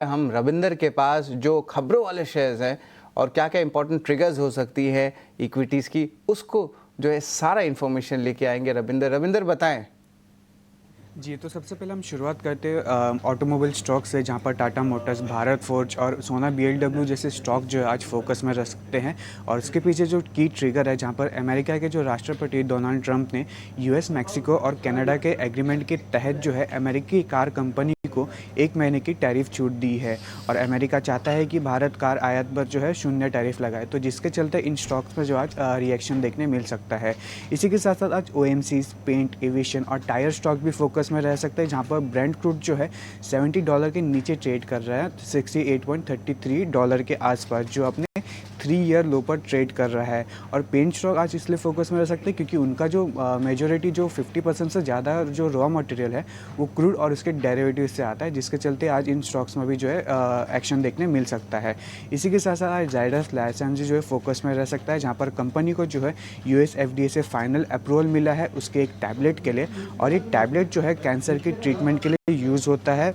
हम रविंदर के पास जो खबरों वाले शेयर्स हैं और क्या क्या इंपॉर्टेंट ट्रिगर्स हो सकती है इक्विटीज़ की, उसको जो है सारा इन्फॉर्मेशन लेके आएंगे रविंदर बताएं। जी, तो सबसे पहले हम शुरुआत करते हैं ऑटोमोबाइल स्टॉक से, जहाँ पर टाटा मोटर्स, भारत फोर्ज और सोना बीएलडब्ल्यू जैसे स्टॉक जो है आज फोकस में रख सकते हैं। और उसके पीछे जो की ट्रिगर है, जहाँ पर अमेरिका के जो राष्ट्रपति डोनाल्ड ट्रंप ने यूएस, मैक्सिको और कनाडा के एग्रीमेंट के तहत जो है अमेरिकी कार कंपनी को 1 महीने की टैरिफ छूट दी है। और अमेरिका चाहता है कि भारत कार आयात पर जो है 0 टैरिफ लगाए, तो जिसके चलते इन स्टॉक्स पर जो आज रिएक्शन देखने मिल सकता है। इसी के साथ साथ आज ओएमसी, पेंट, एविएशन और टायर स्टॉक भी फोकस में रह सकते हैं, जहां पर ब्रेंट क्रूड जो है $70 के नीचे ट्रेड कर रहा है, $68.33 के आसपास, जो अपने 3 ईयर लो पर ट्रेड कर रहा है। और पेंट स्टॉक आज इसलिए फोकस में रह सकते हैं क्योंकि उनका जो मेजोरिटी जो 50% से ज़्यादा जो रॉ मटेरियल है वो क्रूड और उसके डेरिवेटिव से आता है, जिसके चलते आज इन स्टॉक्स में भी जो है एक्शन देखने मिल सकता है। इसी के साथ साथ आज जायडस लाइसेंस जो है फोकस में रह सकता है, जहाँ पर कंपनी को जो है यूएस एफडीए से फाइनल अप्रूवल मिला है उसके एक टैबलेट के लिए। और एक टैबलेट जो है कैंसर की ट्रीटमेंट के लिए यूज़ होता है।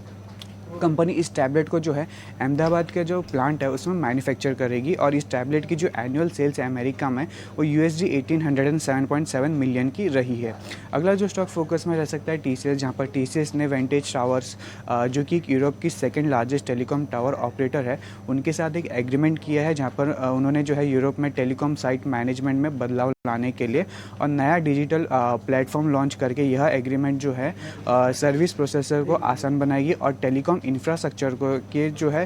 कंपनी इस टैबलेट को जो है अहमदाबाद के जो प्लांट है उसमें मैन्युफैक्चर करेगी, और इस टैबलेट की जो एनुअल सेल्स है अमेरिका में वो USD 1807.7 मिलियन की रही है। अगला जो स्टॉक फोकस में रह सकता है TCS, जहाँ पर TCS ने वेंटेज टावर्स, जो कि यूरोप की second largest telecom tower operator है, उनके साथ एक एग्रीमेंट किया है, जहाँ पर उन्होंने जो है यूरोप में टेलीकॉम साइट मैनेजमेंट में बदलाव लाने के लिए और नया डिजिटल प्लेटफॉर्म लॉन्च करके यह एग्रीमेंट जो है सर्विस प्रोसेसर को आसान बनाएगी और टेलीकॉम इंफ्रास्ट्रक्चर को के जो है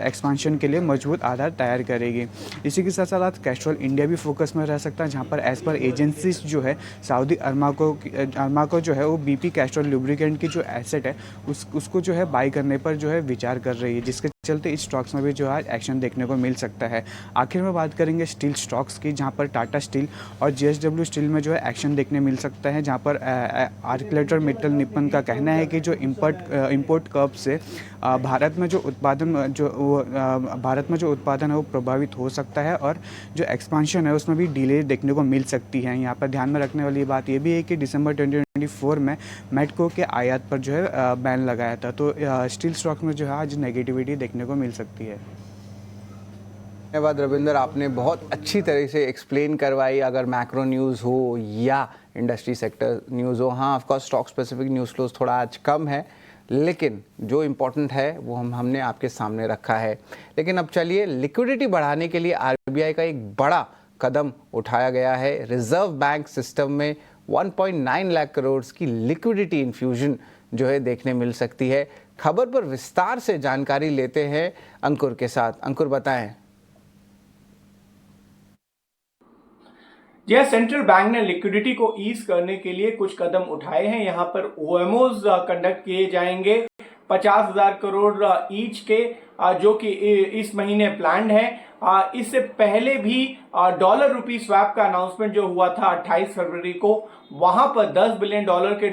एक्सपांशन के लिए मजबूत आधार तैयार करेगी। इसी के साथ साथ आज कैस्ट्रॉल इंडिया भी फोकस में रह सकता है, जहां पर एज पर एजेंसीज जो है सऊदी अरमाको जो है वो BP कैस्ट्रॉल लुब्रिकेंट की जो एसेट है उसको जो है बाई करने पर जो है विचार कर रही है, जिसके चलते इस स्टॉक्स में भी जो है एक्शन देखने को मिल सकता है। आखिर में बात करेंगे स्टील स्टॉक्स की, जहां पर टाटा स्टील और JSW स्टील में जो है एक्शन देखने मिल सकता है, जहां पर आर्किलेटर मेटल निप्पन का कहना है कि जो इंपोर्ट कर्व से भारत में जो उत्पादन है वो प्रभावित हो सकता है, और जो एक्सपांशन है उसमें भी डिले देखने को मिल सकती है। यहाँ पर ध्यान में रखने वाली बात ये भी है कि दिसंबर 2024 में मेटको के आयात पर जो है बैन लगाया था, तो स्टील स्टॉक में जो है आज नेगेटिविटी देखने को मिल सकती है। धन्यवाद रविंदर, आपने बहुत अच्छी तरह से एक्सप्लेन करवाई। अगर मैक्रो न्यूज़ हो या इंडस्ट्री सेक्टर न्यूज़ हो, हाँ of course stock specific news close थोड़ा आज कम है, लेकिन जो इम्पोर्टेंट है वो हमने आपके सामने रखा है। लेकिन अब चलिए, लिक्विडिटी बढ़ाने के लिए RBI का एक बड़ा कदम उठाया गया है। रिजर्व बैंक सिस्टम में 1.9 लाख करोड़ की लिक्विडिटी इन्फ्यूजन जो है देखने मिल सकती है। खबर पर विस्तार से जानकारी लेते हैं अंकुर के साथ। अंकुर बताएं। जी, सेंट्रल बैंक ने लिक्विडिटी को ईज करने के लिए कुछ कदम उठाए हैं। यहाँ पर OMOs कंडक्ट किए जाएंगे 50,000 करोड़ ईच के, जो कि इस महीने प्लान्ड है। इससे पहले भी डॉलर रुपी स्वैप का अनाउंसमेंट जो हुआ था 28 फरवरी को, वहां पर $10 बिलियन के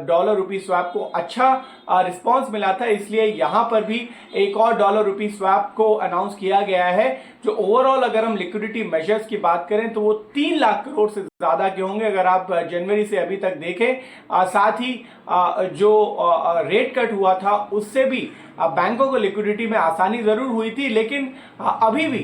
डॉलर रुपी स्वैप को अच्छा रिस्पांस मिला था, इसलिए यहां पर भी एक और डॉलर रुपी स्वैप को अनाउंस किया गया है। जो ओवरऑल अगर हम लिक्विडिटी मेजर्स की बात करें तो वो 3 लाख करोड़ से ज्यादा के होंगे अगर आप जनवरी से अभी तक देखें। साथ ही जो रेट कट हुआ था उससे भी बैंकों को लिक्विडिटी में आसानी जरूर हुई थी, लेकिन अभी भी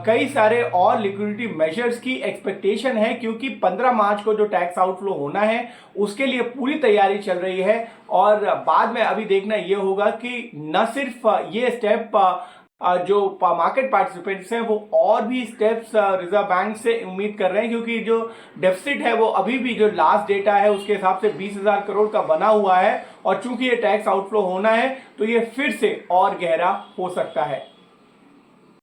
कई सारे और लिक्विडिटी मेजर्स की एक्सपेक्टेशन है, क्योंकि 15 मार्च को जो टैक्स आउटफ्लो होना है उसके लिए पूरी तैयारी चल रही है। और बाद में अभी देखना यह होगा कि न सिर्फ ये स्टेप जो मार्केट पार्टिसिपेंट्स हैं वो और भी स्टेप्स रिजर्व बैंक से उम्मीद कर रहे हैं, क्योंकि जो डेफिसिट है वो अभी भी जो लास्ट डेटा है उसके हिसाब से 20,000 करोड़ का बना हुआ है, और चूंकि ये टैक्स आउटफ्लो होना है तो ये फिर से और गहरा हो सकता है।